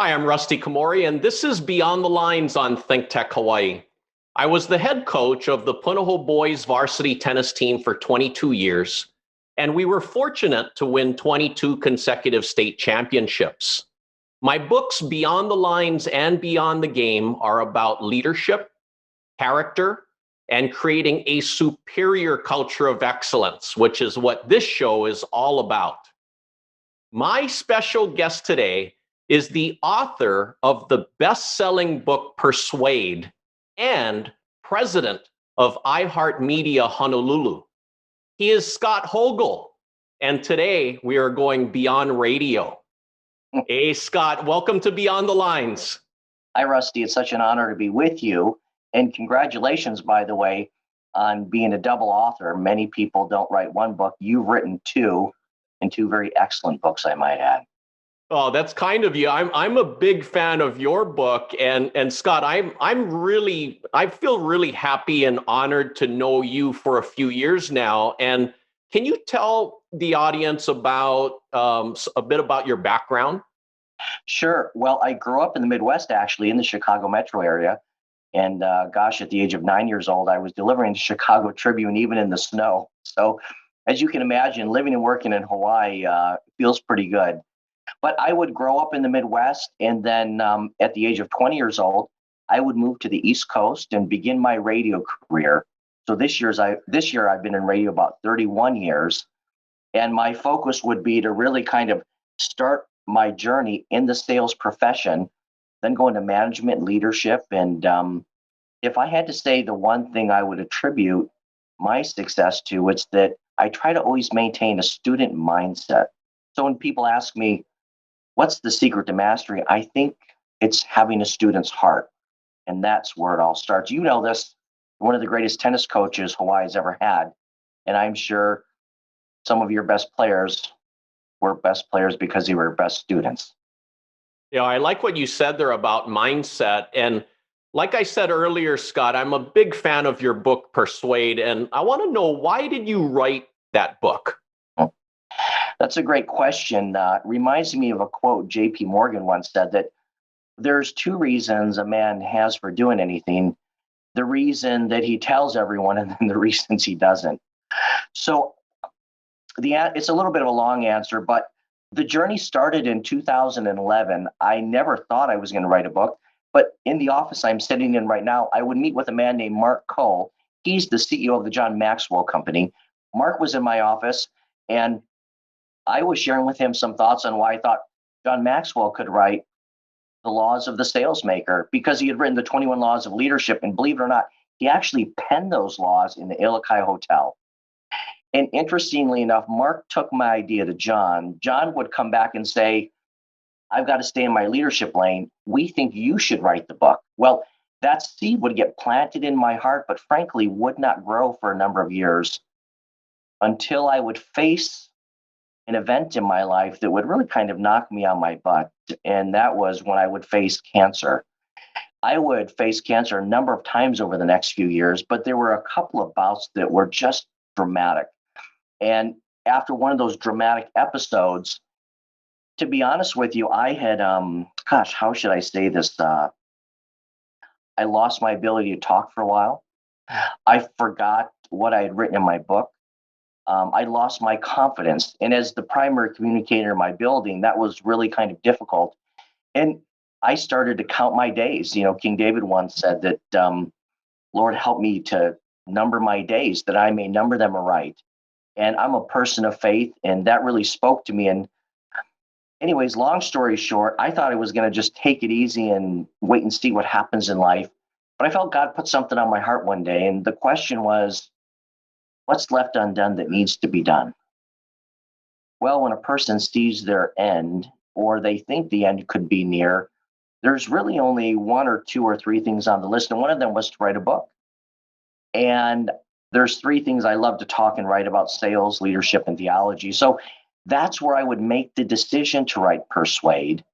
Hi, I'm Rusty Komori, and this is Beyond the Lines on ThinkTech Hawaii. I was the head coach of the Punahou boys varsity tennis team for 22 years, and we were fortunate to win 22 consecutive state championships. My books, Beyond the Lines and Beyond the Game, are about leadership, character, and creating a superior culture of excellence, which is what this show is all about. My special guest today is the author of the best-selling book Persuade and president of iHeartMedia Honolulu. He is Scott Hogle, and today we are going beyond radio. Hey, Scott, welcome to Beyond the Lines. Hi, Rusty. It's such an honor to be with you. And congratulations, by the way, on being a double author. Many people don't write one book. You've written two, and two very excellent books, I might add. Oh, that's kind of you. I'm a big fan of your book, and Scott, I feel really happy and honored to know you for a few years now. And can you tell the audience about a bit about your background? Sure. Well, I grew up in the Midwest, actually, in the Chicago metro area. And at the age of 9 years old, I was delivering the Chicago Tribune, even in the snow. So as you can imagine, living and working in Hawaii feels pretty good. But I would grow up in the Midwest, and then at the age of 20 years old, I would move to the East Coast and begin my radio career. So this year I've been in radio about 31 years, and my focus would be to really kind of start my journey in the sales profession, then go into management leadership. And if I had to say the one thing I would attribute my success to, it's that I try to always maintain a student mindset. So when people ask me, what's the secret to mastery? I think it's having a student's heart. And that's where it all starts. You know this, one of the greatest tennis coaches Hawaii's ever had. And I'm sure some of your best players were best players because they were best students. Yeah, I like what you said there about mindset. And like I said earlier, Scott, I'm a big fan of your book, Persuade. And I want to know, why did you write that book? That's a great question. Reminds me of a quote J.P. Morgan once said, that there's two reasons a man has for doing anything: the reason that he tells everyone, and then the reasons he doesn't. So it's a little bit of a long answer, but the journey started in 2011. I never thought I was going to write a book, but in the office I'm sitting in right now, I would meet with a man named Mark Cole. He's the CEO of the John Maxwell Company. Mark was in my office, and I was sharing with him some thoughts on why I thought John Maxwell could write The Laws of the Salesmaker, because he had written the 21 Laws of Leadership. And believe it or not, he actually penned those laws in the Ilokai Hotel. And interestingly enough, Mark took my idea to John. John would come back and say, I've got to stay in my leadership lane. We think you should write the book. Well, that seed would get planted in my heart, but frankly would not grow for a number of years until I would face an event in my life that would really kind of knock me on my butt. And that was when I would face cancer. I would face cancer a number of times over the next few years, but there were a couple of bouts that were just dramatic. And after one of those dramatic episodes, to be honest with you, I had, how should I say this? I lost my ability to talk for a while. I forgot what I had written in my book. I lost my confidence. And as the primary communicator in my building, that was really kind of difficult. And I started to count my days. You know, King David once said that, Lord, help me to number my days, that I may number them aright. And I'm a person of faith, and that really spoke to me. And anyways, long story short, I thought I was going to just take it easy and wait and see what happens in life. But I felt God put something on my heart one day. And the question was, what's left undone that needs to be done? Well, when a person sees their end, or they think the end could be near, there's really only one or two or three things on the list. And one of them was to write a book. And there's three things I love to talk and write about: sales, leadership, and theology. So that's where I would make the decision to write Persuade.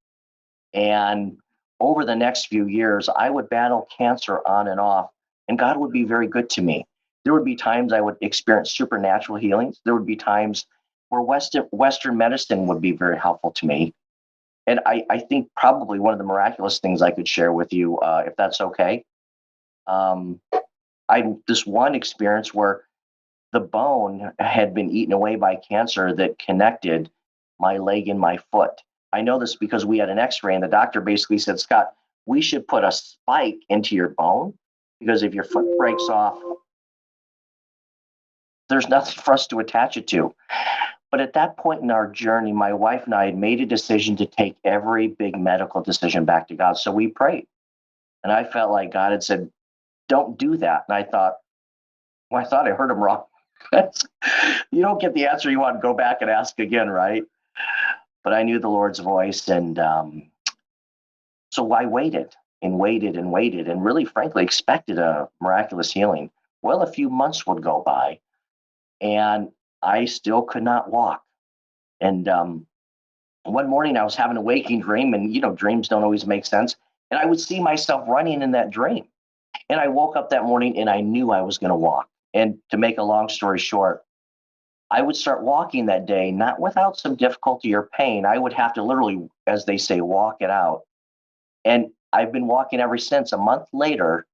And over the next few years, I would battle cancer on and off, and God would be very good to me. There would be times I would experience supernatural healings. There would be times where Western medicine would be very helpful to me. And I think probably one of the miraculous things I could share with you, if that's okay. Um, I this one experience where the bone had been eaten away by cancer that connected my leg and my foot. I know this because we had an X-ray, and the doctor basically said, "Scott, we should put a spike into your bone because if your foot breaks off, there's nothing for us to attach it to." But at that point in our journey, my wife and I had made a decision to take every big medical decision back to God. So we prayed. And I felt like God had said, "Don't do that." And I thought, well, I thought I heard him wrong. You don't get the answer you want, go back and ask again, right? But I knew the Lord's voice. And so I waited and waited and waited and really, frankly, expected a miraculous healing. Well, a few months would go by and I still could not walk. And one morning I was having a waking dream, and dreams don't always make sense. And I would see myself running in that dream. And I woke up that morning and I knew I was going to walk. And to make a long story short, I would start walking that day, not without some difficulty or pain. I would have to literally, as they say, walk it out. And I've been walking ever since. A month later,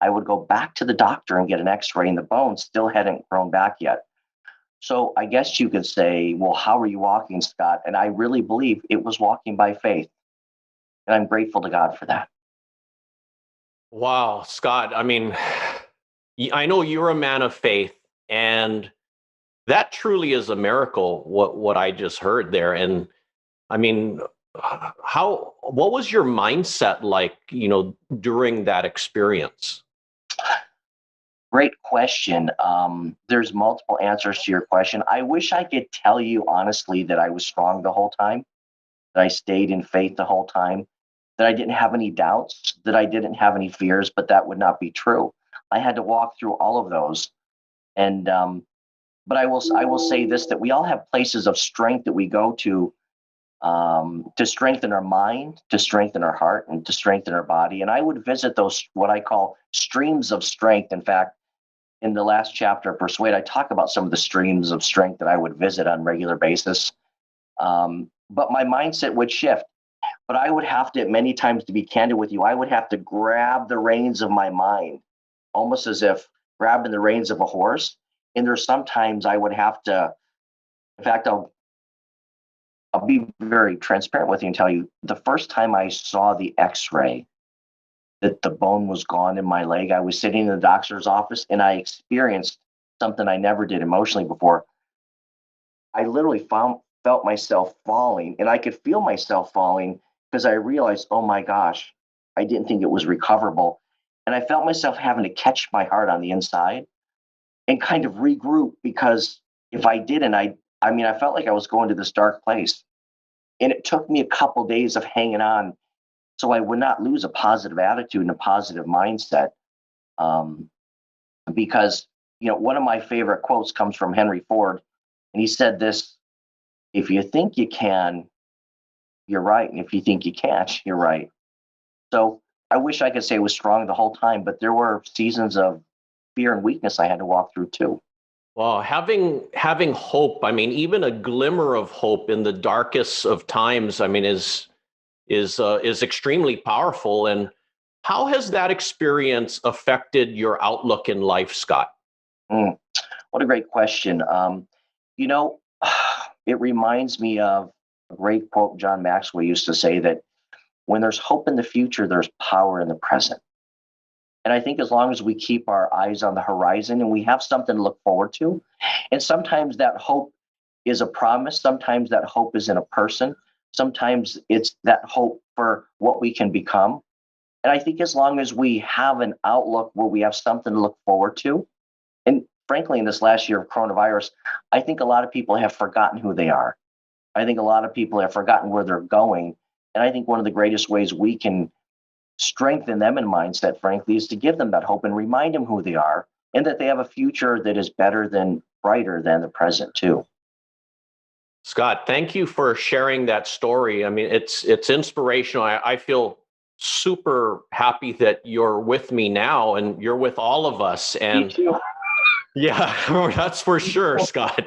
I would go back to the doctor and get an x-ray, and the bone still hadn't grown back yet. So I guess you could say, well, how are you walking, Scott? And I really believe it was walking by faith. And I'm grateful to God for that. Wow, Scott. I mean, I know you're a man of faith, and that truly is a miracle, what I just heard there. And I mean, what was your mindset like, during that experience? Great question. There's multiple answers to your question. I wish I could tell you honestly that I was strong the whole time, that I stayed in faith the whole time, that I didn't have any doubts, that I didn't have any fears, but that would not be true. I had to walk through all of those. And but I will say this, that we all have places of strength that we go to strengthen our mind, to strengthen our heart, and to strengthen our body. And I would visit those, what I call streams of strength. In fact, in the last chapter of Persuade, I talk about some of the streams of strength that I would visit on a regular basis. But my mindset would shift. But I would have to, many times, to be candid with you, I would have to grab the reins of my mind, almost as if grabbing the reins of a horse. And there's sometimes I would have to, in fact, I'll be very transparent with you and tell you, the first time I saw the x-ray that the bone was gone in my leg, I was sitting in the doctor's office and I experienced something I never did emotionally before. I literally felt myself falling, and I could feel myself falling because I realized, oh my gosh, I didn't think it was recoverable. And I felt myself having to catch my heart on the inside and kind of regroup, because if I didn't, I felt like I was going to this dark place. And it took me a couple days of hanging on so I would not lose a positive attitude and a positive mindset. Because, one of my favorite quotes comes from Henry Ford. And he said this: if you think you can, you're right. And if you think you can't, you're right. So I wish I could say I was strong the whole time, but there were seasons of fear and weakness I had to walk through too. Well, having hope, I mean, even a glimmer of hope in the darkest of times, I mean, is extremely powerful. And how has that experience affected your outlook in life, Scott? What a great question. You know, it reminds me of a great quote John Maxwell used to say, that when there's hope in the future, there's power in the present. And I think as long as we keep our eyes on the horizon and we have something to look forward to, and sometimes that hope is a promise, sometimes that hope is in a person, sometimes it's that hope for what we can become. And I think as long as we have an outlook where we have something to look forward to, and frankly, in this last year of coronavirus, I think a lot of people have forgotten who they are. I think a lot of people have forgotten where they're going. And I think one of the greatest ways we can strengthen them in mindset, frankly, is to give them that hope and remind them who they are and that they have a future that is better than, brighter than the present too. Scott, thank you for sharing that story. I mean, it's inspirational. I feel super happy that you're with me now and you're with all of us. Me And too. yeah, that's for sure, Scott.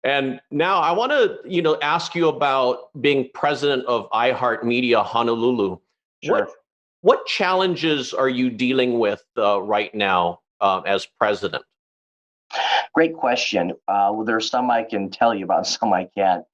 And now I want to, ask you about being president of iHeartMedia Honolulu. Sure. What challenges are you dealing with right now as president? Great question. Well, there's some I can tell you about, some I can't.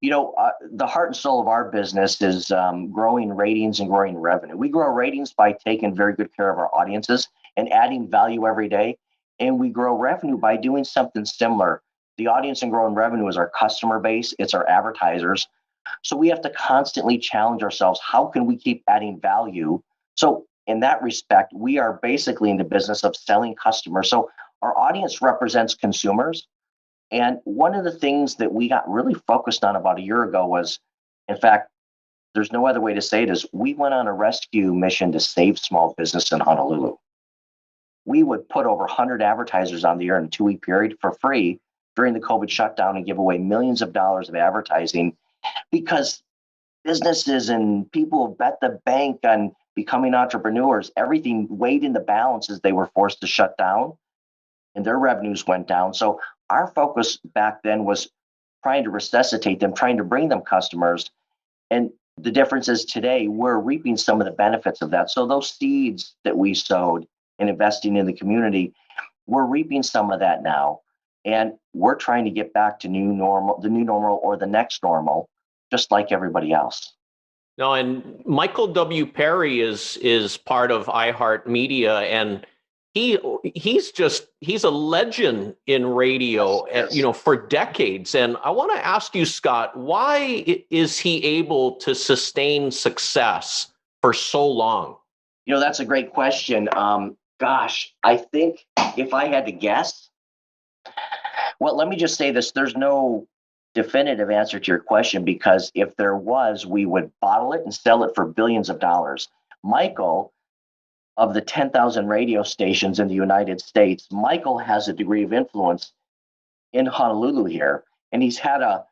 The heart and soul of our business is growing ratings and growing revenue. We grow ratings by taking very good care of our audiences and adding value every day. And we grow revenue by doing something similar. The audience and growing revenue is our customer base, it's our advertisers. So we have to constantly challenge ourselves. How can we keep adding value? So, in that respect, we are basically in the business of selling customers. So, our audience represents consumers. And one of the things that we got really focused on about a year ago was, in fact, there's no other way to say it, is we went on a rescue mission to save small business in Honolulu. We would put over 100 advertisers on the air in a 2-week period for free during the COVID shutdown and give away millions of dollars of advertising because businesses and people bet the bank on becoming entrepreneurs. Everything weighed in the balance as they were forced to shut down and their revenues went down. So our focus back then was trying to resuscitate them, trying to bring them customers. And the difference is today we're reaping some of the benefits of that. So those seeds that we sowed in investing in the community, we're reaping some of that now. And we're trying to get back to the new normal or the next normal, just like everybody else. No, and Michael W. Perry is part of iHeartMedia, and he's a legend in radio, Yes. for decades. And I want to ask you, Scott, why is he able to sustain success for so long? That's a great question. Gosh, I think if I had to guess, well, let me just say this: there's no definitive answer to your question because if there was, we would bottle it and sell it for billions of dollars. Michael, of the 10,000 radio stations in the United States, Michael has a degree of influence in Honolulu here, and he's had a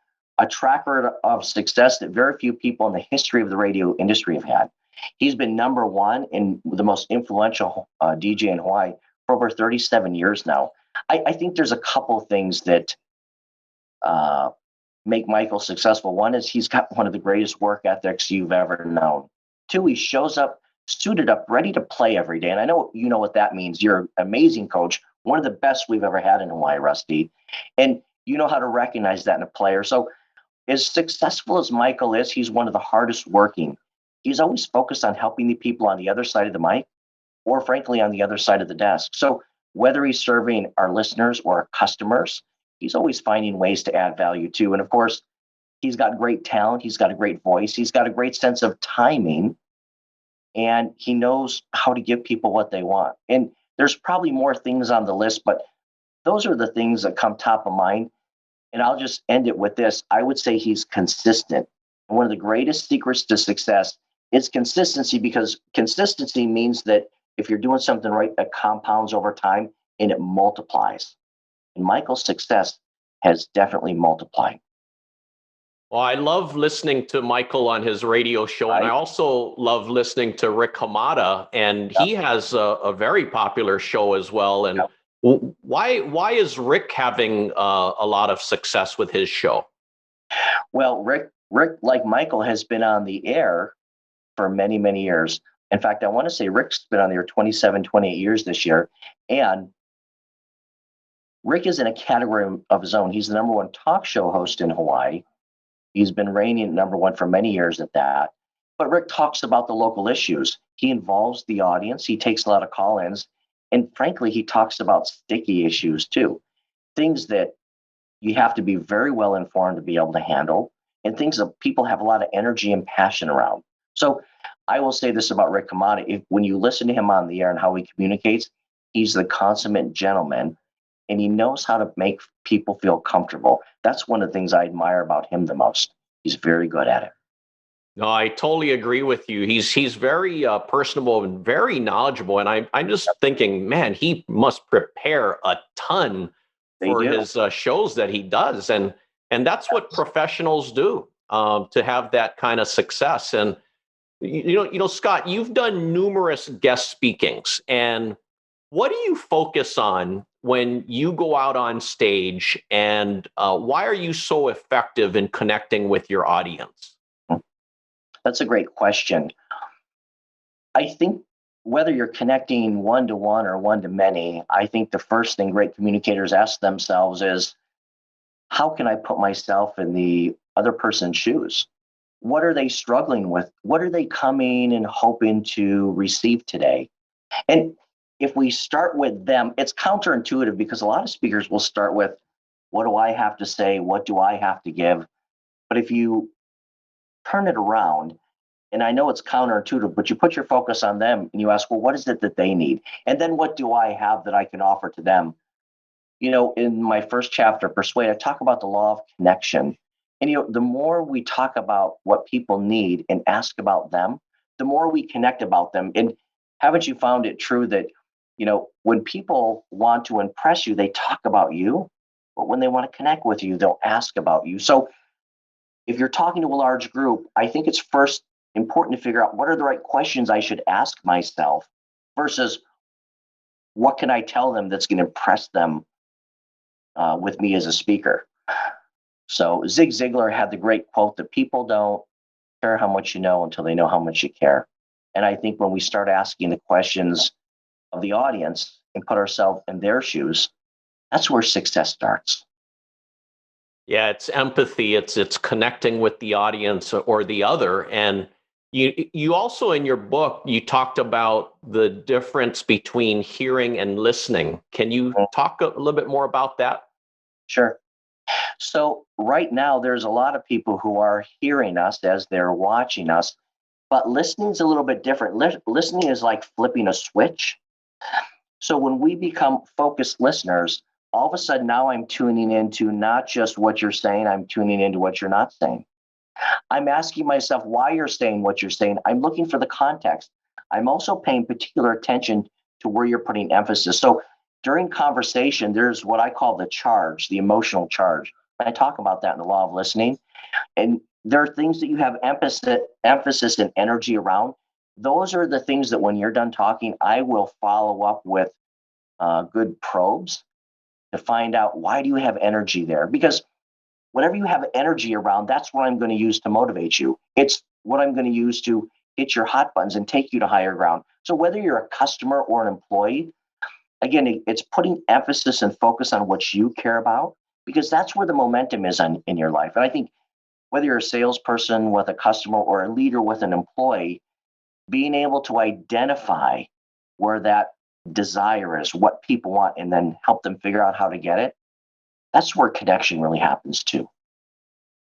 track record of success that very few people in the history of the radio industry have had. He's been number one and the most influential DJ in Hawaii for over 37 years now. I think there's a couple of things that make Michael successful. One is he's got one of the greatest work ethics you've ever known. Two, he shows up suited up, ready to play every day. And I know you know what that means. You're an amazing coach, one of the best we've ever had in Hawaii, Rusty. And you know how to recognize that in a player. So as successful as Michael is, he's one of the hardest working. He's always focused on helping the people on the other side of the mic or frankly on the other side of the desk. So whether he's serving our listeners or our customers, he's always finding ways to add value too. And of course, he's got great talent. He's got a great voice. He's got a great sense of timing. And he knows how to give people what they want. And there's probably more things on the list, but those are the things that come top of mind. And I'll just end it with this. I would say he's consistent. And one of the greatest secrets to success is consistency, because consistency means that if you're doing something right, it compounds over time and it multiplies. And Michael's success has definitely multiplied. Well, I love listening to Michael on his radio show, and I also love listening to Rick Hamada, and he has a very popular show as well. And why is Rick having a lot of success with his show? Well, Rick, like Michael, has been on the air for many, many years. In fact, I want to say Rick's been on the air 27, 28 years this year. And Rick is in a category of his own. He's the number one talk show host in Hawaii. He's been reigning number one for many years at that. But Rick talks about the local issues. He involves the audience. He takes a lot of call-ins. And frankly, he talks about sticky issues too. Things that you have to be very well informed to be able to handle, and things that people have a lot of energy and passion around. So I will say this about Rick Kamadi. When you listen to him on the air and how he communicates, he's the consummate gentleman. And he knows how to make people feel comfortable. That's one of the things I admire about him the most. He's very good at it. No, I totally agree with you. He's very personable and very knowledgeable. And I'm just thinking, man, he must prepare a ton for his shows that he does. And that's what professionals do to have that kind of success. And, Scott, you've done numerous guest speakings. And what do you focus on when you go out on stage, and why are you so effective in connecting with your audience? That's a great question. I think whether you're connecting one to one or one to many, I think the first thing great communicators ask themselves is, how can I put myself in the other person's shoes? What are they struggling with? What are they coming and hoping to receive today? And if we start with them, it's counterintuitive because a lot of speakers will start with, what do I have to say? What do I have to give? But if you turn it around, and I know it's counterintuitive, but you put your focus on them and you ask, well, what is it that they need? And then what do I have that I can offer to them? In my first chapter, Persuade, I talk about the law of connection. And the more we talk about what people need and ask about them, the more we connect about them. And haven't you found it true that, when people want to impress you, they talk about you, but when they want to connect with you, they'll ask about you. So if you're talking to a large group, I think it's first important to figure out what are the right questions I should ask myself versus what can I tell them that's going to impress them with me as a speaker. So Zig Ziglar had the great quote that people don't care how much you know until they know how much you care. And I think when we start asking the questions of the audience and put ourselves in their shoes, that's where success starts. Yeah, it's empathy. It's connecting with the audience or the other. And you also, in your book, you talked about the difference between hearing and listening. Can you talk a little bit more about that? Sure. So right now, there's a lot of people who are hearing us as they're watching us, but listening is a little bit different. Listening is like flipping a switch. So when we become focused listeners, all of a sudden now I'm tuning into not just what you're saying, I'm tuning into what you're not saying. I'm asking myself why you're saying what you're saying. I'm looking for the context. I'm also paying particular attention to where you're putting emphasis. So during conversation, there's what I call the charge, the emotional charge. I talk about that in the law of listening. And there are things that you have emphasis and energy around. Those are the things that when you're done talking, I will follow up with good probes to find out, why do you have energy there? Because whatever you have energy around, that's what I'm going to use to motivate you. It's what I'm going to use to hit your hot buttons and take you to higher ground. So whether you're a customer or an employee, again, it's putting emphasis and focus on what you care about, because that's where the momentum is in your life. And I think whether you're a salesperson with a customer or a leader with an employee, being able to identify where that desire is, what people want, and then help them figure out how to get it, that's where connection really happens too.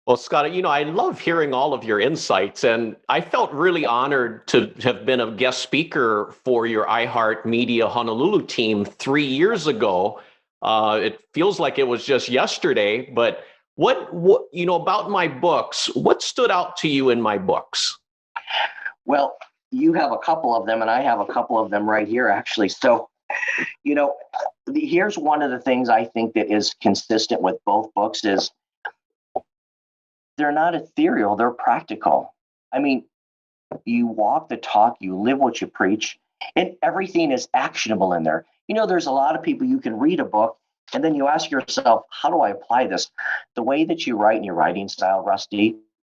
Well, Scott, I love hearing all of your insights, and I felt really honored to have been a guest speaker for your iHeartMedia Honolulu team 3 years ago. It feels like it was just yesterday, but what about my books? What stood out to you in my books? Well, you have a couple of them, and I have a couple of them right here, actually. So, here's one of the things I think that is consistent with both books is they're not ethereal, they're practical. I mean, you walk the talk, you live what you preach, and everything is actionable in there. There's a lot of people, you can read a book and then you ask yourself, how do I apply this? The way that you write in your writing style, Rusty,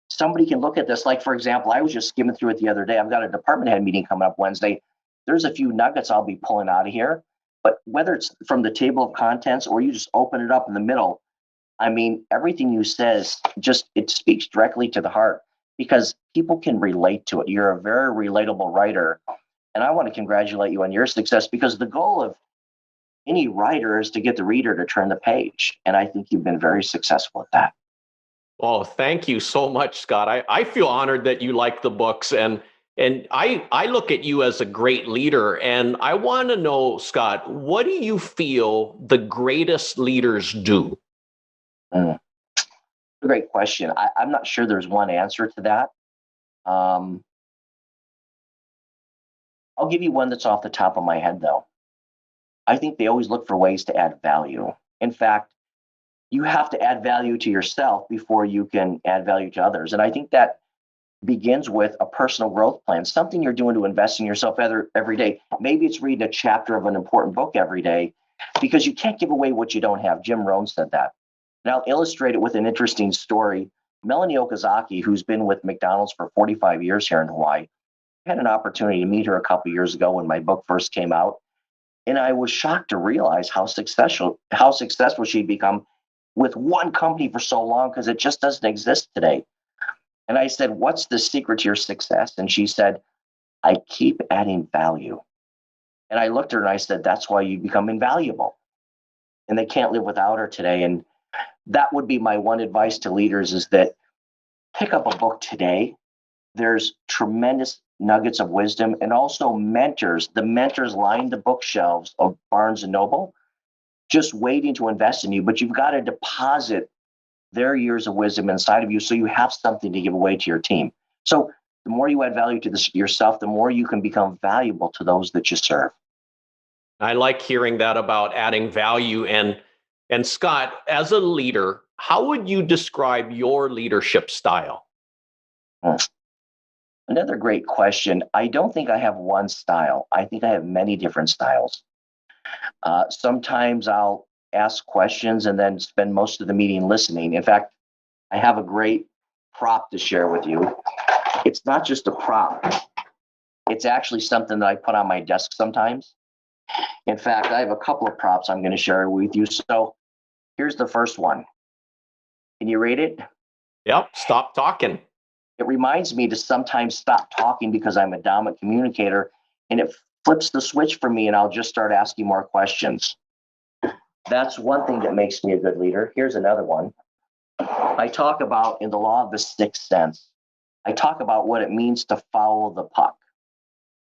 somebody can look at this. Like, for example, I was just skimming through it the other day. I've got a department head meeting coming up Wednesday. There's a few nuggets I'll be pulling out of here. But whether it's from the table of contents or you just open it up in the middle, I mean, everything you says it speaks directly to the heart because people can relate to it. You're a very relatable writer. And I want to congratulate you on your success because the goal of any writer is to get the reader to turn the page. And I think you've been very successful at that. Oh, thank you so much, Scott. I feel honored that you like the books, and I look at you as a great leader. And I want to know, Scott, what do you feel the greatest leaders do? Great question. I'm not sure there's one answer to that. I'll give you one that's off the top of my head, though. I think they always look for ways to add value. In fact, you have to add value to yourself before you can add value to others. And I think that begins with a personal growth plan, something you're doing to invest in yourself every day. Maybe it's reading a chapter of an important book every day. because you can't give away what you don't have. Jim Rohn said that. And I'll illustrate it with an interesting story. Melanie Okazaki, who's been with McDonald's for 45 years here in Hawaii, I had an opportunity to meet her a couple of years ago when my book first came out. And I was shocked to realize how successful she'd become with one company for so long, because it just doesn't exist today. And I said, "What's the secret to your success?" And she said, "I keep adding value." And I looked at her and I said, "That's why you become invaluable." And they can't live without her today. And that would be my one advice to leaders, is that pick up a book today. There's tremendous nuggets of wisdom, and also mentors. The mentors line the bookshelves of Barnes and Noble, just waiting to invest in you. But you've got to deposit their years of wisdom inside of you, so you have something to give away to your team. So the more you add value to yourself, the more you can become valuable to those that you serve. I like hearing that about adding value. And Scott, as a leader, how would you describe your leadership style? Another great question. I don't think I have one style. I think I have many different styles. Sometimes I'll ask questions and then spend most of the meeting listening. In fact, I have a great prop to share with you. It's not just a prop. It's actually something that I put on my desk sometimes. In fact, I have a couple of props I'm going to share with you. So here's the first one. Can you read it? Yep. Stop talking. It reminds me to sometimes stop talking because I'm a dominant communicator, and it flips the switch for me, and I'll just start asking more questions. That's one thing that makes me a good leader. Here's another one. I talk about, in the law of the sixth sense, I talk about what it means to follow the puck.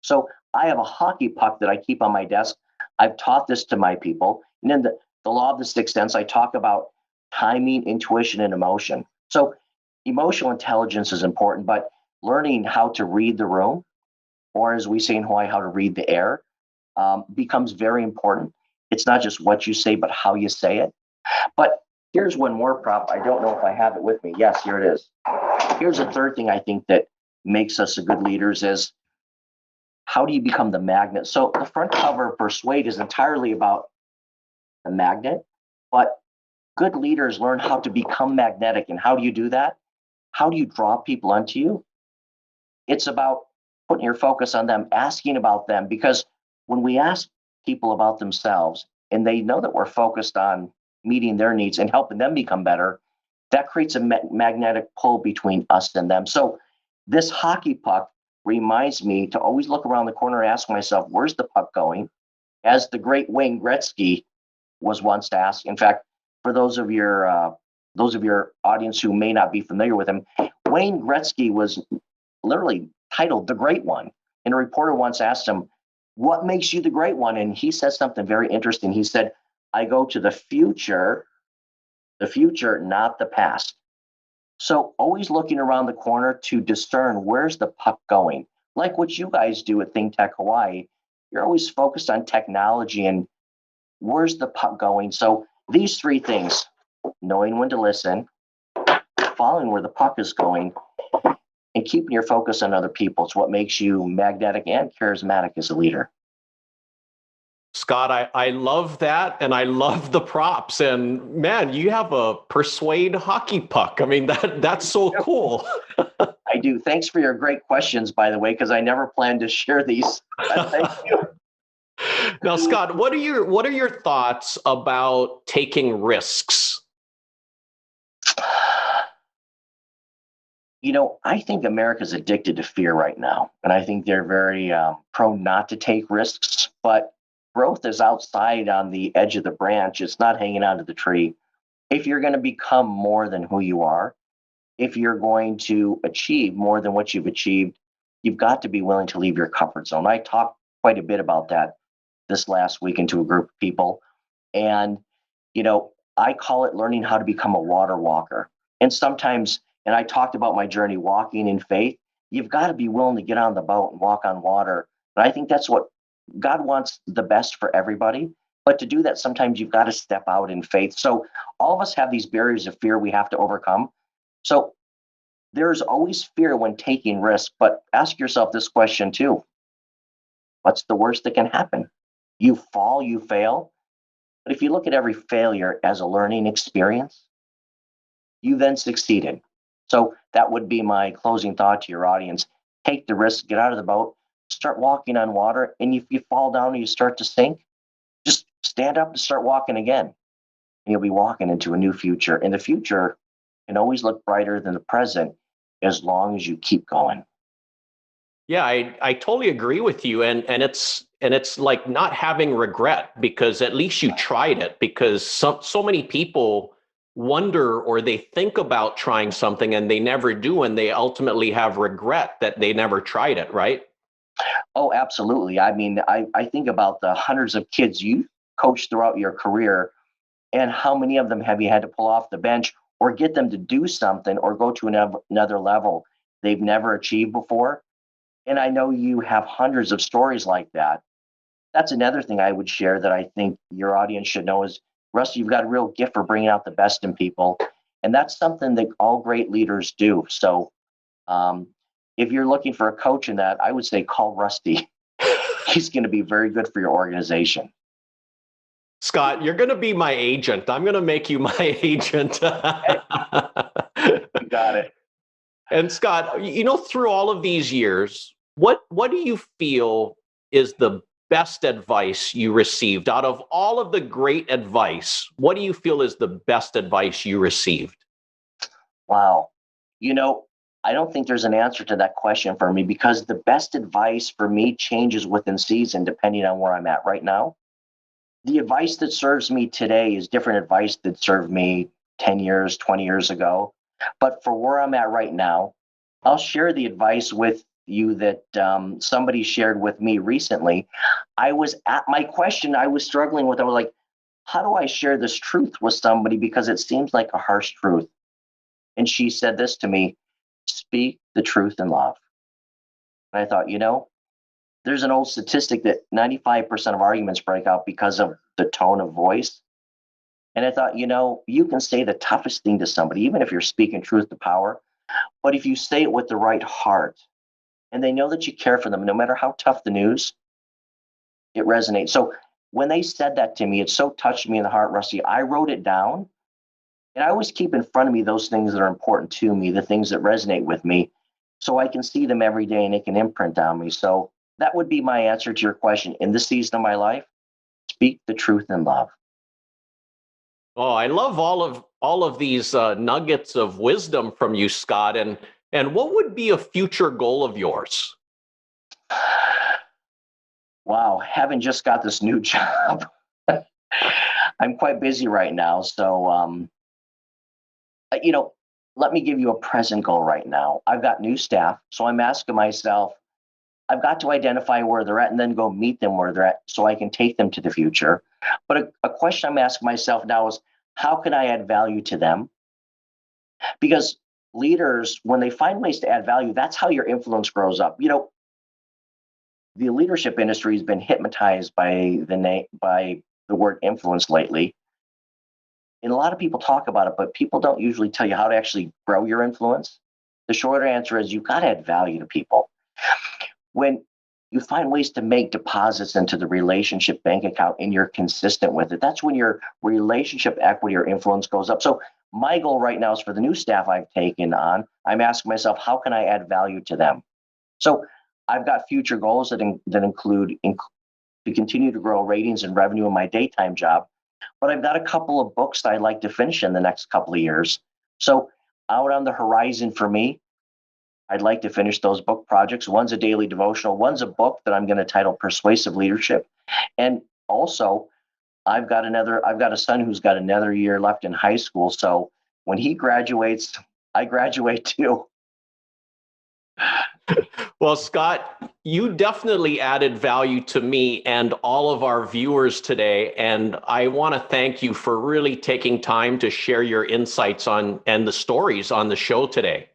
So I have a hockey puck that I keep on my desk. I've taught this to my people. And in the law of the sixth sense, I talk about timing, intuition, and emotion. So emotional intelligence is important, but learning how to read the room, or as we say in Hawaii, how to read the air, becomes very important. It's not just what you say, but how you say it. But here's one more prop. I don't know if I have it with me. Yes, here it is. Here's a third thing I think that makes us a good leaders is, how do you become the magnet? So the front cover of Persuade is entirely about the magnet, but good leaders learn how to become magnetic. And how do you do that? How do you draw people onto you? It's about putting your focus on them, asking about them, because when we ask people about themselves and they know that we're focused on meeting their needs and helping them become better, that creates a magnetic pull between us and them. So this hockey puck reminds me to always look around the corner and ask myself, where's the puck going? As the great Wayne Gretzky was once asked. In fact, for those of your audience who may not be familiar with him, Wayne Gretzky was literally titled the Great One. And a reporter once asked him, what makes you the Great One? And he said something very interesting. He said, I go to the future, not the past. So always looking around the corner to discern where's the puck going. Like what you guys do at ThinkTech Hawaii, you're always focused on technology and where's the puck going. So these three things, knowing when to listen, following where the puck is going, and keeping your focus on other people, is what makes you magnetic and charismatic as a leader. Scott, I love that. And I love the props. And man, you have a Persuade hockey puck. I mean, that's so cool. I do. Thanks for your great questions, by the way, because I never planned to share these. Thank you. Now, Scott, what are your thoughts about taking risks? You know, I think America's addicted to fear right now, and I think they're very prone not to take risks. But growth is outside on the edge of the branch. It's not hanging onto the tree. If you're going to become more than who you are, if you're going to achieve more than what you've achieved, you've got to be willing to leave your comfort zone. I talked quite a bit about that this last weekend to a group of people. And, you know, I call it learning how to become a water walker. And sometimes, and I talked about my journey walking in faith, you've got to be willing to get on the boat and walk on water. And I think that's what God wants the best for everybody. But to do that, sometimes you've got to step out in faith. So all of us have these barriers of fear we have to overcome. So there's always fear when taking risks, but ask yourself this question too. What's the worst that can happen? You fall, you fail. But if you look at every failure as a learning experience, you then succeeded. So that would be my closing thought to your audience. Take the risk, get out of the boat, start walking on water. And if you fall down and you start to sink, just stand up and start walking again. And you'll be walking into a new future. And the future can always look brighter than the present as long as you keep going. Yeah, I totally agree with you. And it's like not having regret because at least you tried it, because so many people wonder or they think about trying something and they never do, and they ultimately have regret that they never tried it, right? Oh, absolutely. I mean, I think about the hundreds of kids you coached throughout your career, and how many of them have you had to pull off the bench or get them to do something or go to another level they've never achieved before? And I know you have hundreds of stories like that. That's another thing I would share that I think your audience should know is, Rusty, you've got a real gift for bringing out the best in people. And that's something that all great leaders do. So um, if you're looking for a coach in that, I would say call Rusty. He's going to be very good for your organization. Scott, you're going to be my agent. I'm going to make you my agent. Hey, you got it. And Scott, through all of these years, what do you feel is the best advice you received out of all of the great advice? What do you feel is the best advice you received? Wow. You know, I don't think there's an answer to that question for me, because the best advice for me changes within season depending on where I'm at right now. The advice that serves me today is different advice that served me 10 years, 20 years ago. But for where I'm at right now, I'll share the advice with you that somebody shared with me recently. I was at my question, I was struggling with, I was like, how do I share this truth with somebody? Because it seems like a harsh truth. And she said this to me: speak the truth in love. And I thought, there's an old statistic that 95% of arguments break out because of the tone of voice. And I thought, you can say the toughest thing to somebody, even if you're speaking truth to power. But if you say it with the right heart and they know that you care for them, no matter how tough the news, it resonates. So when they said that to me, it so touched me in the heart, Rusty. I wrote it down, and I always keep in front of me those things that are important to me, the things that resonate with me, so I can see them every day and it can imprint on me. So that would be my answer to your question. In this season of my life, speak the truth in love. Oh, I love all of these nuggets of wisdom from you, Scott. And what would be a future goal of yours? Wow, having just got this new job, I'm quite busy right now. So, let me give you a present goal right now. I've got new staff. So I'm asking myself, I've got to identify where they're at and then go meet them where they're at so I can take them to the future. But a question I'm asking myself now is, how can I add value to them? Because leaders, when they find ways to add value, that's how your influence grows up. The leadership industry has been hypnotized by the word influence lately. And a lot of people talk about it, but people don't usually tell you how to actually grow your influence. The shorter answer is, you've got to add value to people. When you find ways to make deposits into the relationship bank account and you're consistent with it, that's when your relationship equity or influence goes up. So my goal right now is, for the new staff I've taken on, I'm asking myself, how can I add value to them? So I've got future goals that include to continue to grow ratings and revenue in my daytime job. But I've got a couple of books that I'd like to finish in the next couple of years. So out on the horizon for me, I'd like to finish those book projects. One's a daily devotional. One's a book that I'm going to title Persuasive Leadership. And also, I've got a son who's got another year left in high school. So when he graduates, I graduate too. Well, Scott, you definitely added value to me and all of our viewers today. And I want to thank you for really taking time to share your insights on and the stories on the show today.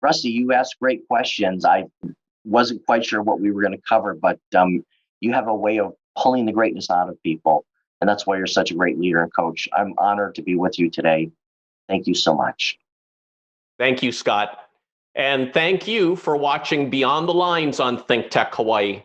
Rusty, you asked great questions. I wasn't quite sure what we were going to cover, but you have a way of pulling the greatness out of people. And that's why you're such a great leader and coach. I'm honored to be with you today. Thank you so much. Thank you, Scott. And thank you for watching Beyond the Lines on ThinkTech Hawaii.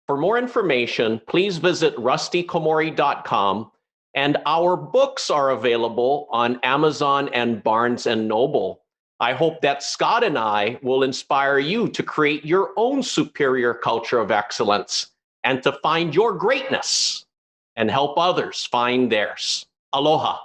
For more information, please visit rustykomori.com And our books are available on Amazon and Barnes and Noble. I hope that Scott and I will inspire you to create your own superior culture of excellence and to find your greatness and help others find theirs. Aloha.